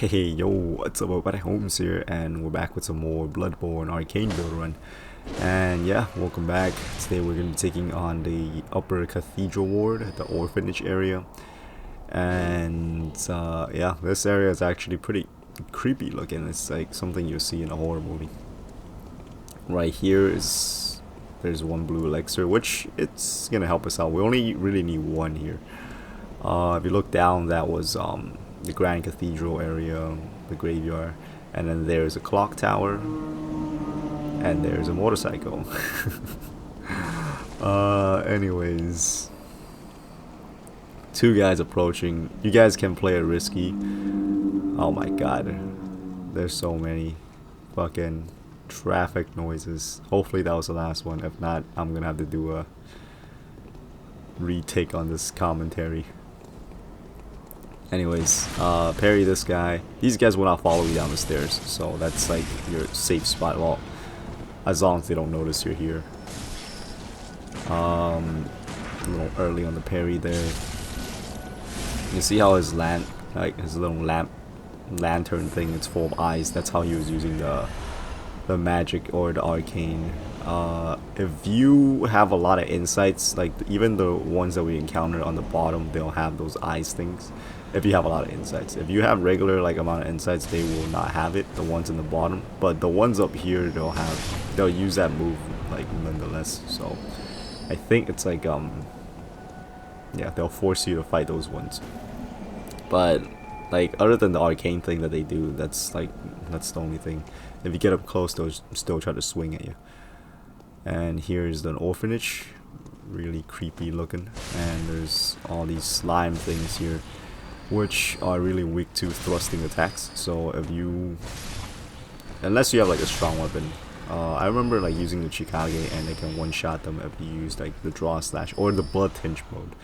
Hey yo, what's up everybody, Holmes here, and we're back with some more Bloodborne Arcane build run. And yeah, welcome back. Today we're going to be taking on the upper Cathedral ward, the Orphanage area. And yeah, this area is actually pretty creepy looking. It's like something you'll see in a horror movie. Right here there's one blue elixir, which it's going to help us out. We only really need one here. If you look down, that was the Grand Cathedral area, the graveyard, and then there's a clock tower, and there's a motorcycle. Anyways, two guys approaching. You guys can play it risky. Oh my god, there's so many fucking traffic noises. Hopefully that was the last one. If not, I'm gonna have to do a retake on this commentary. Anyways, parry this guy. These guys will not follow you down the stairs, so that's like your safe spot. Well, as long as they don't notice you're here. A little early on the parry there. You see how his his little lantern thing, it's full of eyes. That's how he was using the magic or the arcane. If you have a lot of insights, like even the ones that we encountered on the bottom, they'll have those eyes things. If you have a lot of insights, if you have regular like amount of insights, they will not have it, the ones in the bottom, but the ones up here they'll use that move like nonetheless. So I think it's like yeah, they'll force you to fight those ones. But like other than the arcane thing that they do, that's the only thing. If you get up close, they'll still try to swing at you. And here's the orphanage, really creepy looking, and there's all these slime things here which are really weak to thrusting attacks. So if unless you have like a strong weapon, I remember like using the Chikage and they can one-shot them if you use like the draw slash or the blood tinge mode.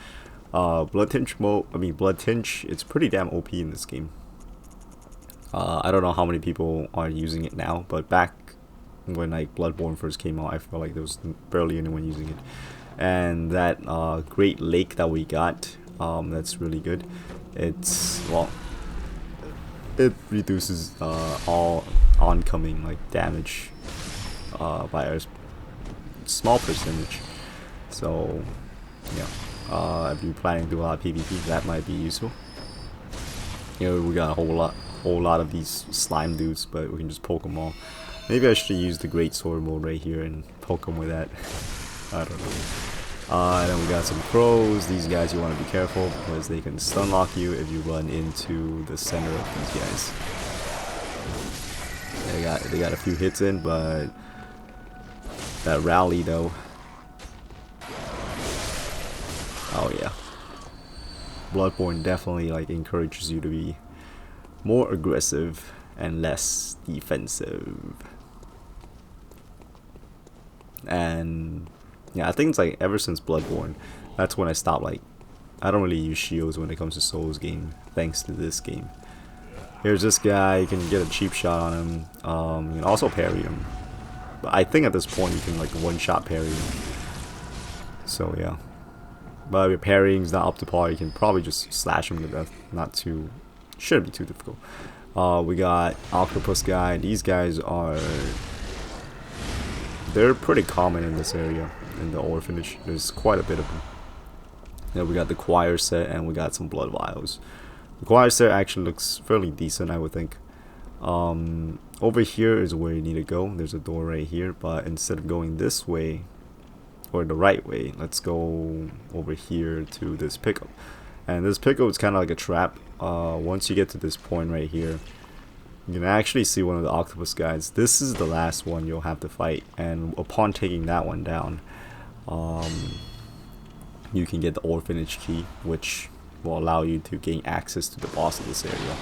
Blood tinge, it's pretty damn OP in this game. I don't know how many people are using it now, but back when like Bloodborne first came out, I felt like there was barely anyone using it. And that great lake that we got, that's really good. It reduces all oncoming like damage by a small percentage. So yeah, if you're planning to do a lot of PvP, that might be useful. You know, we got a whole lot of these slime dudes, but we can just poke them all. Maybe I should use the great sword mode right here and poke them with that. I don't know. And then we got some crows. These guys you want to be careful because they can stun lock you if you run into the center of these guys. They got a few hits in, but that rally though. Oh yeah. Bloodborne definitely like encourages you to be more aggressive and less defensive. And yeah, I think it's like ever since Bloodborne, that's when I stopped. Like, I don't really use shields when it comes to Souls game, thanks to this game. Here's this guy, you can get a cheap shot on him. You can also parry him. But I think at this point you can like one-shot parry him. So yeah. But if your parrying's not up to par, you can probably just slash him to death. Shouldn't be too difficult. We got octopus guy. These guys they're pretty common in this area, in the orphanage. There's quite a bit of them. Then we got the choir set and we got some blood vials. The choir set actually looks fairly decent, I would think. Over here is where you need to go. There's a door right here, but instead of going this way or the right way, let's go over here to this pickup. And this pickup is kind of like a trap. Once you get to this point right here, you can actually see one of the octopus guys. This is the last one you'll have to fight, and upon taking that one down, you can get the orphanage key, which will allow you to gain access to the boss of this area.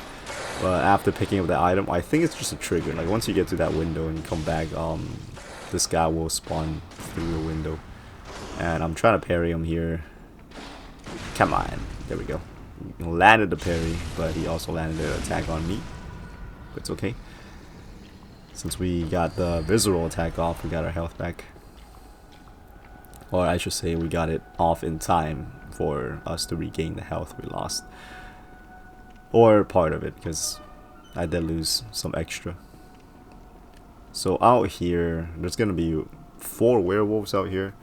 But after picking up that item, I think it's just a trigger. Like once you get to that window and you come back, this guy will spawn through the window. And I'm trying to parry him here. Come on, there we go. Landed the parry, but he also landed an attack on me. It's okay. Since we got the visceral attack off, we got our health back. Or I should say we got it off in time for us to regain the health we lost. Or part of it, because I did lose some extra. So out here, there's gonna be 4 werewolves out here.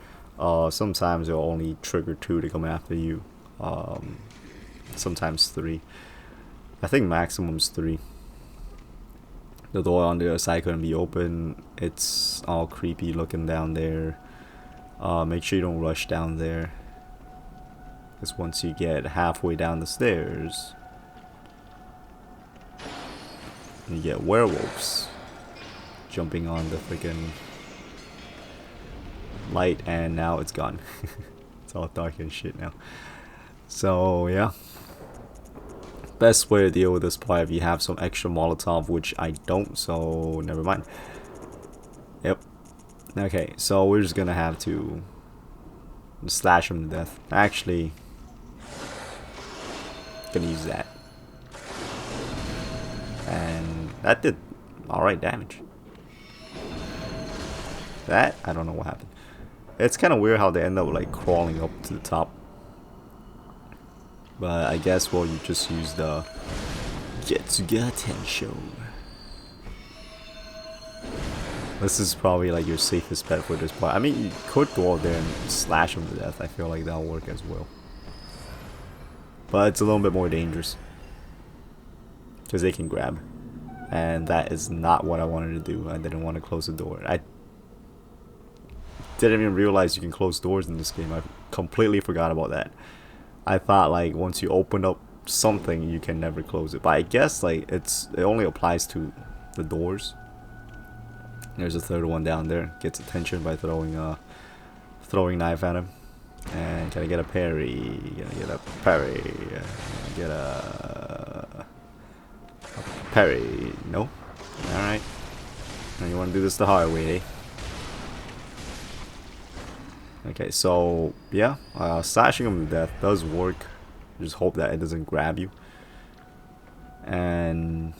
Sometimes they'll only trigger 2 to come after you. Sometimes 3. I think maximum's 3. The door on the other side couldn't be open. It's all creepy looking down there. Make sure you don't rush down there, because once you get halfway down the stairs, you get werewolves jumping on the freaking light, and now it's gone. It's all dark and shit now. So yeah, best way to deal with this part if you have some extra Molotov, which I don't, so never mind. Yep. Okay, so we're just gonna have to slash him to death. Actually, gonna use that, and that did alright damage. That, I don't know what happened. It's kind of weird how they end up like crawling up to the top. But I guess, well, you just use the Getsuga Tensho. This is probably like your safest bet for this part. I mean, you could go out there and slash them to death. I feel like that'll work as well. But it's a little bit more dangerous, because they can grab. And that is not what I wanted to do. I didn't want to close the door. I didn't even realize you can close doors in this game. I completely forgot about that. I thought like once you open up something, you can never close it. But I guess like it only applies to the doors. There's a third one down there. Gets attention by throwing knife at him. And can I get a parry? Gonna get a parry. Get a parry. No. All right. Now you want to do this the hard way, eh? Okay, so yeah, slashing him to death does work. Just hope that it doesn't grab you. And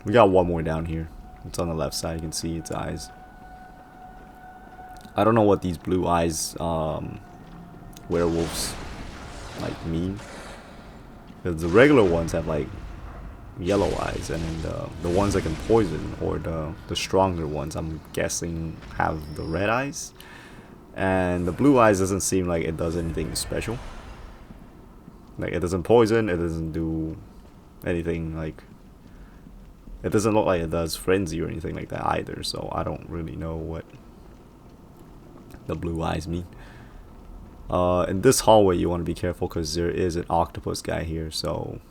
we got one more down here. It's on the left side. You can see its eyes. I don't know what these blue eyes werewolves like mean. Because the regular ones have like yellow eyes, and then the ones that can poison, or the stronger ones, I'm guessing, have the red eyes. And the blue eyes doesn't seem like it does anything special. Like, it doesn't poison, it doesn't do anything, like, it doesn't look like it does frenzy or anything like that either. So I don't really know what the blue eyes mean. In this hallway you want to be careful, because there is an octopus guy here. So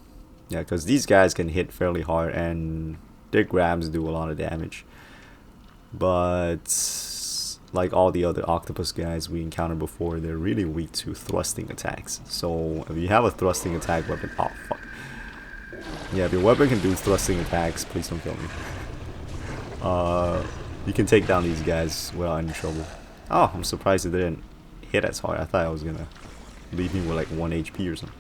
yeah, because these guys can hit fairly hard and their grabs do a lot of damage. But like all the other octopus guys we encountered before, they're really weak to thrusting attacks. So if you have a thrusting attack weapon, oh fuck. Yeah, if your weapon can do thrusting attacks, please don't kill me. You can take down these guys without any trouble. Oh, I'm surprised it didn't hit as hard. I thought I was gonna leave me with like 1 HP or something.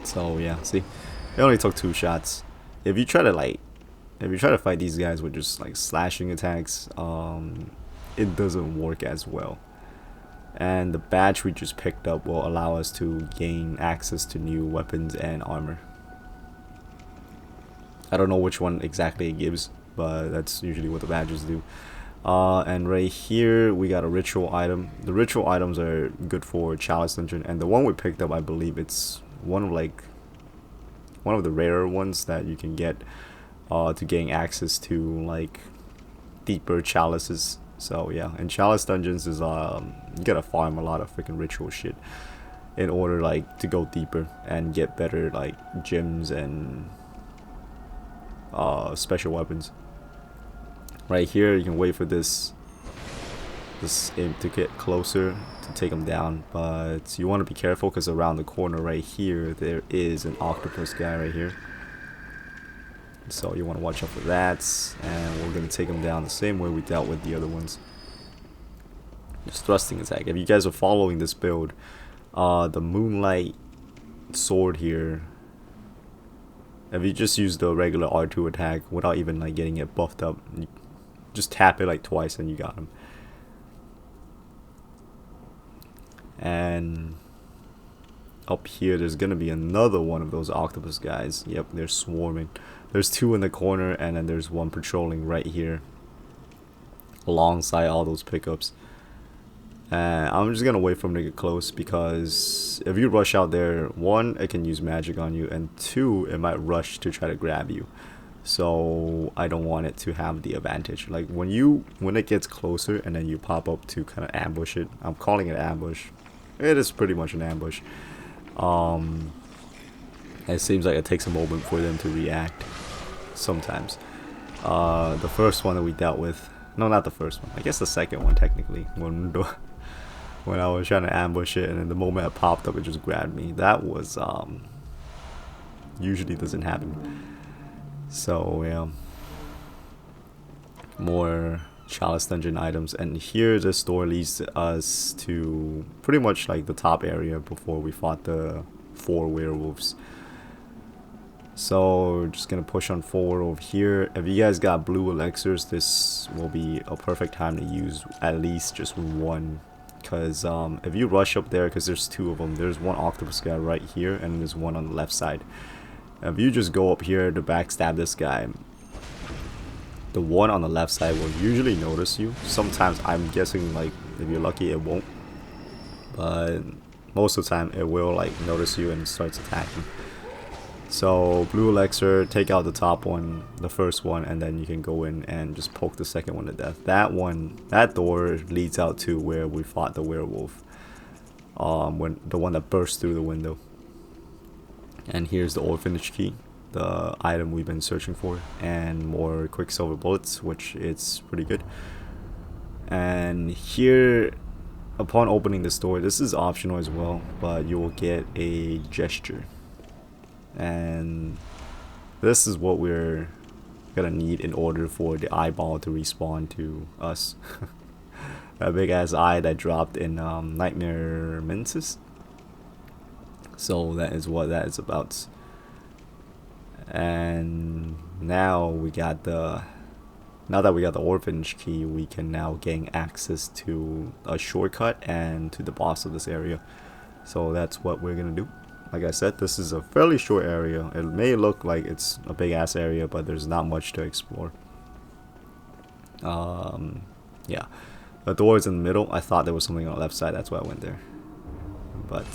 So yeah, see, it only took 2 shots. If you try to fight these guys with just like slashing attacks, it doesn't work as well. And the badge we just picked up will allow us to gain access to new weapons and armor. I don't know which one exactly it gives, but that's usually what the badges do. And right here we got a ritual item. The ritual items are good for Chalice Dungeon, and the one we picked up, I believe it's one of the rarer ones that you can get to gain access to like deeper chalices. So yeah, in Chalice Dungeons is you gotta farm a lot of freaking ritual shit in order like to go deeper and get better like gems and special weapons. Right here you can wait for this imp to get closer to take him down, but you want to be careful, because around the corner right here there is an octopus guy right here. So you want to watch out for that, and we're going to take them down the same way we dealt with the other ones. Just thrusting attack. If you guys are following this build, the Moonlight sword here, if you just use the regular R2 attack without even like getting it buffed up, you just tap it like twice and you got him. And up here there's gonna be another one of those octopus guys. Yep, they're swarming. There's two in the corner, and then there's one patrolling right here alongside all those pickups. And I'm just gonna wait for them to get close, because if you rush out there, one, it can use magic on you, and two, it might rush to try to grab you. So I don't want it to have the advantage. Like when it gets closer and then you pop up to kind of ambush it. I'm calling it ambush. It is pretty much an ambush. It seems like it takes a moment for them to react sometimes. The first one that we dealt with, no, not the first one, I guess the second one technically, when I was trying to ambush it, and then the moment it popped up it just grabbed me. That was usually doesn't happen. So yeah, more Chalice Dungeon items, and here this door leads us to pretty much like the top area before we fought the 4 werewolves. So we're just gonna push on forward over here. If you guys got blue elixirs, this will be a perfect time to use at least just one, because if you rush up there, because there's 2 of them, there's one octopus guy right here and there's one on the left side. If you just go up here to backstab this guy, the one on the left side will usually notice you. Sometimes, I'm guessing, like, if you're lucky it won't, but most of the time it will like notice you and starts attacking. So blue elixir, take out the top one, the first one, and then you can go in and just poke the second one to death. That door leads out to where we fought the werewolf, when the one that burst through the window. And here's the orphanage key, the item we've been searching for, and more quicksilver bullets, which it's pretty good. And here, upon opening this door, this is optional as well, but you will get a gesture, and this is what we're gonna need in order for the eyeball to respawn to us. That big ass eye that dropped in Nightmare Mensis. So that is what that is about. And now that we got the orphanage key, we can now gain access to a shortcut and to the boss of this area. So that's what we're gonna do. Like I said, this is a fairly short area. It may look like it's a big ass area, but there's not much to explore. Yeah, the door is in the middle. I thought there was something on the left side, that's why I went there. But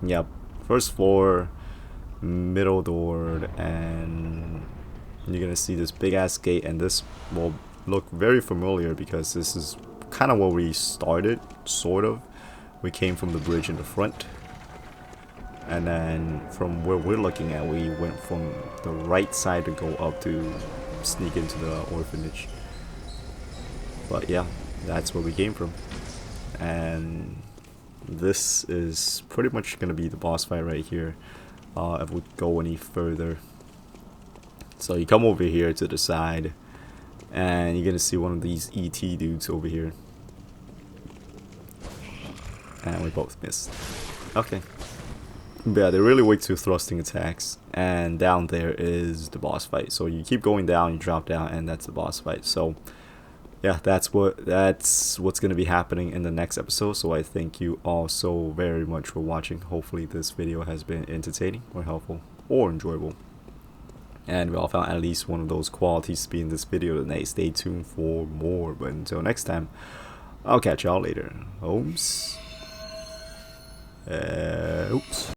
yeah, first floor, middle door, and you're gonna see this big ass gate, and this will look very familiar because this is kind of where we started, sort of. We came from the bridge in the front, and then from where we're looking at, we went from the right side to go up to sneak into the orphanage. But yeah, that's where we came from, and this is pretty much gonna be the boss fight right here, if we go any further. So you come over here to the side, and you're gonna see one of these ET dudes over here, and we both missed. Okay, but yeah, they're really weak to thrusting attacks, and down there is the boss fight. So you keep going down, you drop down, and that's the boss fight. So yeah, that's what's gonna be happening in the next episode. So I thank you all so very much for watching. Hopefully this video has been entertaining or helpful or enjoyable, and we all found at least one of those qualities to be in this video tonight. Stay tuned for more, but until next time, I'll catch y'all later. Oops.